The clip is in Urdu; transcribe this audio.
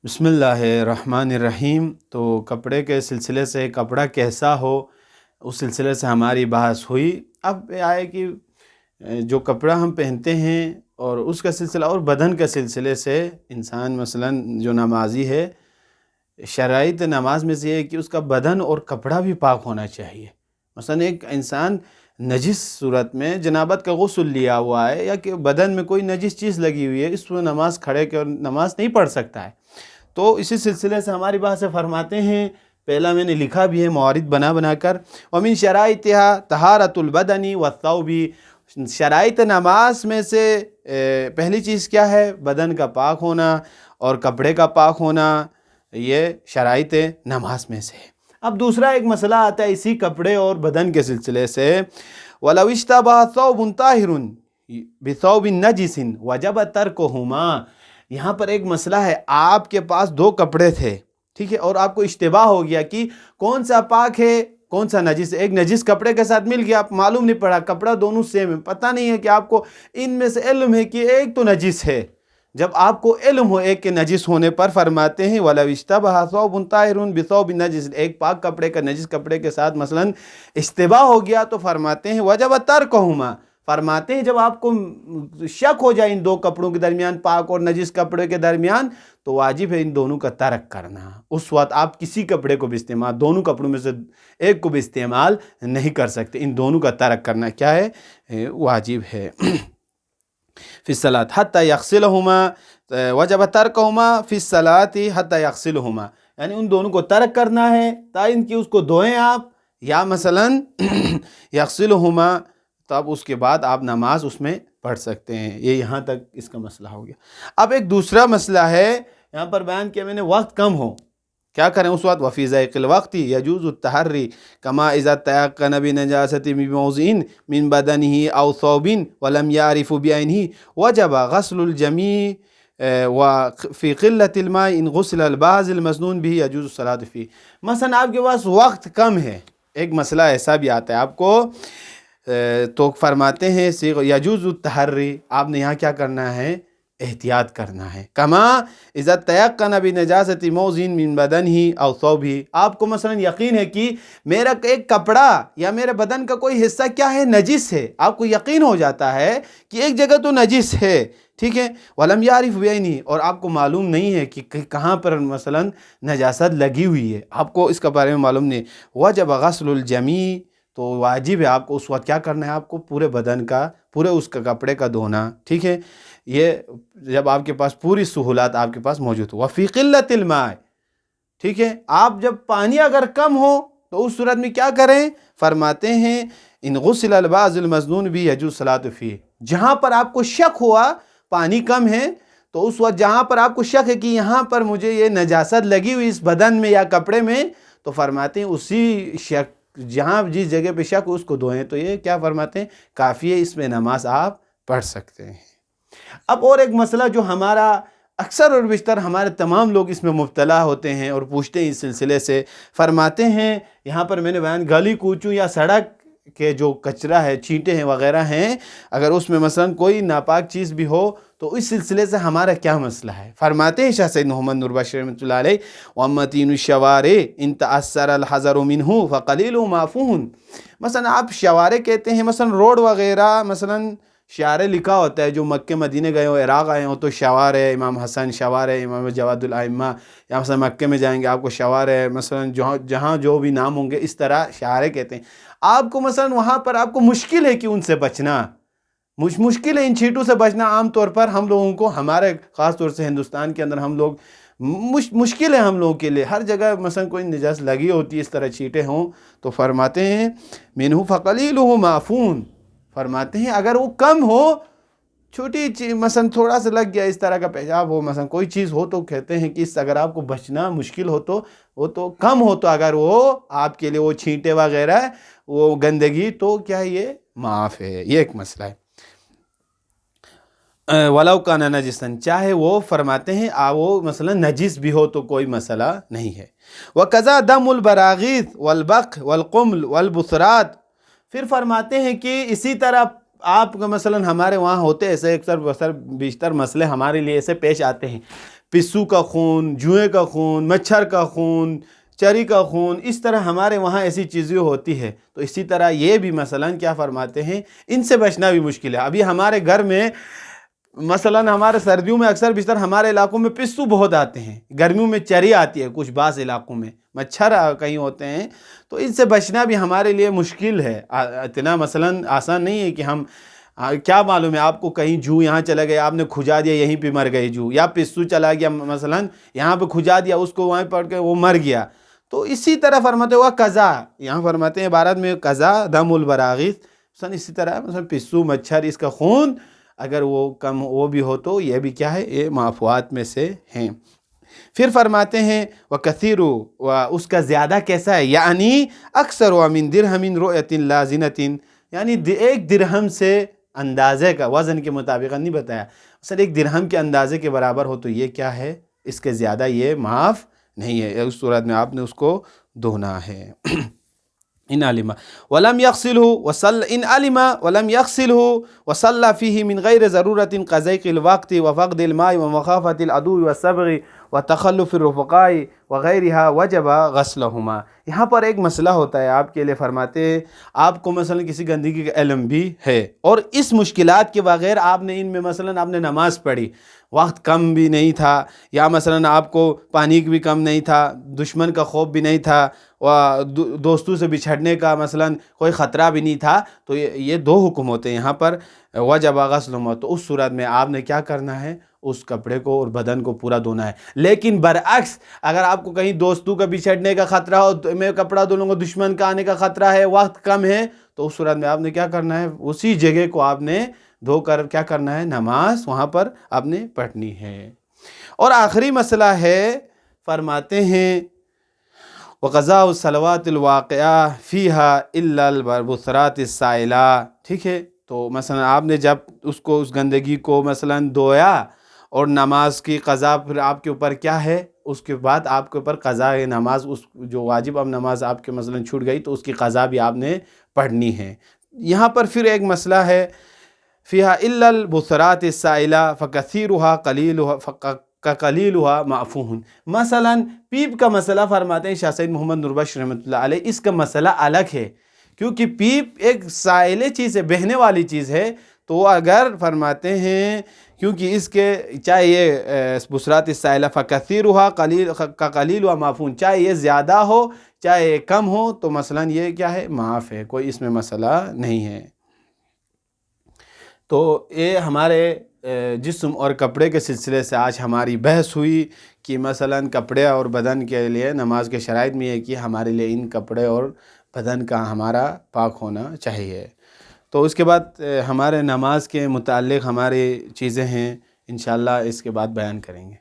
بسم اللہ الرحمن الرحیم۔ تو کپڑے کے سلسلے سے کپڑا کیسا ہو اس سلسلے سے ہماری بحث ہوئی۔ اب یہ آئے کہ جو کپڑا ہم پہنتے ہیں اور اس کا سلسلہ اور بدن کے سلسلے سے انسان مثلاً جو نمازی ہے، شرائط نماز میں سے یہ ہے کہ اس کا بدن اور کپڑا بھی پاک ہونا چاہیے۔ مثلاً ایک انسان نجس صورت میں جنابت کا غسل لیا ہوا ہے یا کہ بدن میں کوئی نجس چیز لگی ہوئی ہے، اس میں نماز کھڑے کے نماز نہیں پڑھ سکتا ہے۔ تو اسی سلسلے سے ہماری بات سے فرماتے ہیں، پہلا میں نے لکھا بھی ہے موارد بنا کر، وَمِن شَرَائِطِهَا طَہَارَةُ الْبَدَنِ وَالثَّوْبِ، شرائط نماز میں سے پہلی چیز کیا ہے؟ بدن کا پاک ہونا اور کپڑے کا پاک ہونا، یہ شرائط نماز میں سے ہے۔ اب دوسرا ایک مسئلہ آتا ہے اسی کپڑے اور بدن کے سلسلے سے، وَلَوْ اشْتَبَهَ ثَوْبٌ طَاهِرٌ بِثَوْبٍ نَجِسٍ وَجَبَ تَرْكُهُمَا۔ یہاں پر ایک مسئلہ ہے، آپ کے پاس دو کپڑے تھے، ٹھیک ہے، اور آپ کو اشتباہ ہو گیا کہ کون سا پاک ہے کون سا نجس ہے۔ ایک نجس کپڑے کے ساتھ مل گیا، آپ معلوم نہیں پڑا، کپڑا دونوں سیم ہے، پتہ نہیں ہے کہ آپ کو ان میں سے علم ہے کہ ایک تو نجس ہے۔ جب آپ کو علم ہو ایک کے نجس ہونے پر، فرماتے ہیں وَلَوْ اشْتَبَهَ ثَوْبٌ طَاهِرٌ بِثَوْبٍ نَجِسٍ، ایک پاک کپڑے کا نجس کپڑے کے ساتھ مثلاً اشتباہ ہو گیا تو فرماتے ہیں وَجَبَ تَرْكُهُمَا، فرماتے ہیں جب آپ کو شک ہو جائے ان دو کپڑوں کے درمیان، پاک اور نجس کپڑے کے درمیان، تو واجب ہے ان دونوں کا ترک کرنا۔ اس وقت آپ کسی کپڑے کو بھی استعمال، دونوں کپڑوں میں سے ایک کو بھی استعمال نہیں کر سکتے، ان دونوں کا ترک کرنا کیا ہے؟ واجب ہے۔ فی الصلاۃ حتی یغسلہما، وجب ترکہما فی الصلاۃ حتی یغسلہما، یعنی ان دونوں کو ترک کرنا ہے تا ان کی اس کو دھوئیں آپ، یا مثلاً یغسلہما، تب اس کے بعد آپ نماز اس میں پڑھ سکتے ہیں۔ یہ یہاں تک اس کا مسئلہ ہو گیا۔ اب ایک دوسرا مسئلہ ہے، یہاں پر بیان کیا میں نے، وقت کم ہو، کیا کریں اس وقت؟ وفی ضیق الوقت یجوز التحری کما اذا تیقن بنجاست بموضع من بدنه او ثوب ولم يعرف بعینه وجب غسل الجمیع وفی قلت الماء ان غسل البعض المظنون به یجوز الصلاۃ فیہ۔ مثلا آپ کے پاس وقت کم ہے، ایک مسئلہ ایسا بھی آتا ہے آپ کو، تو فرماتے ہیں یجوز التحری، آپ نے یہاں کیا کرنا ہے؟ احتیاط کرنا ہے۔ کما اذا تیقن بنجاست موضع من بدنہ او ثوبہ، آپ کو مثلا یقین ہے کہ میرا ایک کپڑا یا میرے بدن کا کوئی حصہ کیا ہے؟ نجس ہے، آپ کو یقین ہو جاتا ہے کہ ایک جگہ تو نجس ہے، ٹھیک ہے، وَلَمْ يَعْرِفْ بِعَيْنِهِ، اور آپ کو معلوم نہیں ہے کہ کہاں پر مثلا نجاست لگی ہوئی ہے، آپ کو اس کے بارے میں معلوم نہیں، وجب غسل الجمیع، تو واجب ہے آپ کو اس وقت کیا کرنا ہے؟ آپ کو پورے بدن کا، پورے اس کا کپڑے کا دھونا، ٹھیک ہے، یہ جب آپ کے پاس پوری سہولات آپ کے پاس موجود ہو۔ وفی قلت الماء، ٹھیک ہے، آپ جب پانی اگر کم ہو تو اس صورت میں کیا کریں؟ فرماتے ہیں ان غسل البعض المظنون بھی یجوز الصلاۃ فیہ، جہاں پر آپ کو شک ہوا پانی کم ہے، تو اس وقت جہاں پر آپ کو شک ہے کہ یہاں پر مجھے یہ نجاست لگی ہوئی اس بدن میں یا کپڑے میں، تو فرماتے ہیں اسی شک، جہاں جس جگہ پہ شک اس کو دھوئیں، تو یہ کیا فرماتے ہیں؟ کافی ہے، اس میں نماز آپ پڑھ سکتے ہیں۔ اب اور ایک مسئلہ جو ہمارا اکثر اور بیشتر ہمارے تمام لوگ اس میں مبتلا ہوتے ہیں اور پوچھتے ہیں اس سلسلے سے، فرماتے ہیں یہاں پر میں نے بیان، گلی کوچوں یا سڑک کے جو کچرا ہے، چینٹے ہیں وغیرہ ہیں، اگر اس میں مثلا کوئی ناپاک چیز بھی ہو تو اس سلسلے سے ہمارا کیا مسئلہ ہے؟ فرماتے ہیں شاہ سید محمد نور بخش رحمۃ اللہ علیہ، وَأَمَّتِينُ الشَّوَارِعِ إِن تَأَثَّرَ الْحَذَرُ مِنْهُ فَقَلِيلٌ مَعْفُوٌ۔ مثلا آپ شوارع کہتے ہیں، مثلا روڈ وغیرہ، مثلا شعارے لکھا ہوتا ہے، جو مکہ مدینے گئے ہو، عراق آئے ہوں تو شوارع امام حسن، شوارع امام جواد الائمہ، یا مثلا مکہ میں جائیں گے آپ کو شوارع مثلا جہاں جو بھی نام ہوں گے، اس طرح شعارے کہتے ہیں۔ آپ کو مثلا وہاں پر آپ کو مشکل ہے کہ ان سے بچنا، مشکل ہے ان چھینٹوں سے بچنا، عام طور پر ہم لوگوں کو، ہمارے خاص طور سے ہندوستان کے اندر ہم لوگ مشکل ہے ہم لوگوں کے لیے، ہر جگہ مثلا کوئی نجاست لگی ہوتی ہے، اس طرح چینٹے ہوں، تو فرماتے ہیں منہ فقلیلہ معفون، فرماتے ہیں اگر وہ کم ہو، چھوٹی چیز مثلا تھوڑا سا لگ گیا، اس طرح کا پیشاب ہو، مثلا کوئی چیز ہو، تو کہتے ہیں کہ اس اگر آپ کو بچنا مشکل ہو تو وہ تو کم ہو، تو اگر وہ آپ کے لیے وہ چھینٹے وغیرہ وہ گندگی، تو کیا یہ معاف ہے، یہ ایک مسئلہ ہے۔ وَلَوْ كَانَ نَجِسًا، چاہے وہ فرماتے ہیں وہ مثلا نجس بھی ہو تو کوئی مسئلہ نہیں ہے۔ وَكَذَا دَمُ الْبَرَاغِيثِ وَالْبَقْ وَالْقُمْلِ وَالْبُثْرَاتِ، پھر فرماتے ہیں کہ اسی طرح آپ کا مثلا ہمارے وہاں ہوتے ایسے اکثر بیشتر مسئلے ہمارے لیے ایسے پیش آتے ہیں، پسو کا خون، جوئیں کا خون، مچھر کا خون، چری کا خون، اس طرح ہمارے وہاں ایسی چیزیں ہوتی ہے. تو اسی طرح یہ بھی مثلاً کیا فرماتے ہیں، ان سے بچنا بھی مشکل ہے. ابھی ہمارے گھر میں مثلاً ہمارے سردیوں میں اکثر بیشتر ہمارے علاقوں میں پسو بہت آتے ہیں، گرمیوں میں چری آتی ہے کچھ بعض علاقوں میں، مچھر کہیں ہوتے ہیں. تو ان سے بچنا بھی ہمارے لیے مشکل ہے، اتنا مثلاً آسان نہیں ہے کہ ہم کیا معلوم ہے آپ کو کہیں جو یہاں چلا گیا، آپ نے کھجا دیا یہیں پہ مر گئے جو، یا پسو چلا گیا مثلاً یہاں پہ کھجا دیا اس کو وہیں پڑھ کے وہ مر گیا. تو اسی طرح فرماتے ہوا قضا، یہاں فرماتے ہیں عبارت میں قضا دم البراغیث، اسی طرح مثلا پسو مچھر اس کا خون اگر وہ کم وہ بھی ہو تو یہ بھی کیا ہے، یہ معفوات میں سے ہیں. پھر فرماتے ہیں وَكَثِيرُ، اس کا زیادہ کیسا ہے، یعنی اکثر وَمِن دِرْهَمٍ رُؤْيَةٍ لَازِنَةٍ، یعنی ایک درہم سے اندازے کا، وزن کے مطابق نہیں بتایا، مثلا ایک درہم کے اندازے کے برابر ہو تو یہ کیا ہے، اس کے زیادہ یہ معاف نہیں ہے. اس صورت میں آپ نے اس کو دھونا ہے. ان علم ولم يغسله ان علم ولم يغسله وصلى فيه من غير ضرورة كضيق الوقت وفقد الماء ومخافة العدو والصبغ وتخلف الرفقاء وغيرها وجب غسلهما. یہاں پر ایک مسئلہ ہوتا ہے آپ کے لیے، فرماتے ہیں آپ کو مثلا کسی گندگی کا علم بھی ہے اور اس مشکلات کے بغیر آپ نے ان میں مثلا آپ نے نماز پڑھی، وقت کم بھی نہیں تھا، یا مثلا آپ کو پانی بھی کم نہیں تھا، دشمن کا خوف بھی نہیں تھا، دوستوں سے بچھڑنے کا مثلا کوئی خطرہ بھی نہیں تھا، تو یہ دو حکم ہوتے ہیں یہاں پر وجب غسلہما. تو اس صورت میں آپ نے کیا کرنا ہے، اس کپڑے کو اور بدن کو پورا دھونا ہے. لیکن برعکس اگر آپ کو کہیں دوستوں کا بچھڑنے کا خطرہ ہو، تو میں کپڑا دھو لوں گا، دشمن کا آنے کا خطرہ ہے، وقت کم ہے، تو اس صورت میں آپ نے کیا کرنا ہے، اسی جگہ کو آپ نے دھو کر کیا کرنا ہے، نماز وہاں پر آپ نے پڑھنی ہے. اور آخری مسئلہ ہے، فرماتے ہیں وقضاء الصلوات الواقعہ فیہا الا البصرات السائلہ. ٹھیک ہے، تو مثلا آپ نے جب اس گندگی کو مثلا دھویا اور نماز کی قضا پھر آپ کے اوپر کیا ہے، اس کے بعد آپ کے اوپر قضا نماز، اس جو واجب اب نماز آپ کے مثلا چھوٹ گئی تو اس کی قضا بھی آپ نے پڑھنی ہے. یہاں پر پھر ایک مسئلہ ہے فیہا الا البصرات السائلہ فکثیرها قلیلها قلیلها معفون. مثلا پیپ کا مسئلہ فرماتے ہیں شاہ سید محمد نوربخش رحمۃ اللہ علیہ، اس کا مسئلہ الگ ہے کیونکہ پیپ ایک سائل چیز ہے، بہنے والی چیز ہے. تو اگر فرماتے ہیں کیونکہ اس کے چاہے یہ بصرات السائلہ فکثیرها قلیلها معفون، چاہے یہ زیادہ ہو چاہے کم ہو تو مثلا یہ کیا ہے، معاف ہے، کوئی اس میں مسئلہ نہیں ہے. تو یہ ہمارے جسم اور کپڑے کے سلسلے سے آج ہماری بحث ہوئی کہ مثلا کپڑے اور بدن کے لیے نماز کے شرائط میں یہ کہ ہمارے لیے ان کپڑے اور بدن کا ہمارا پاک ہونا چاہیے. تو اس کے بعد ہمارے نماز کے متعلق ہماری چیزیں ہیں، انشاءاللہ اس کے بعد بیان کریں گے.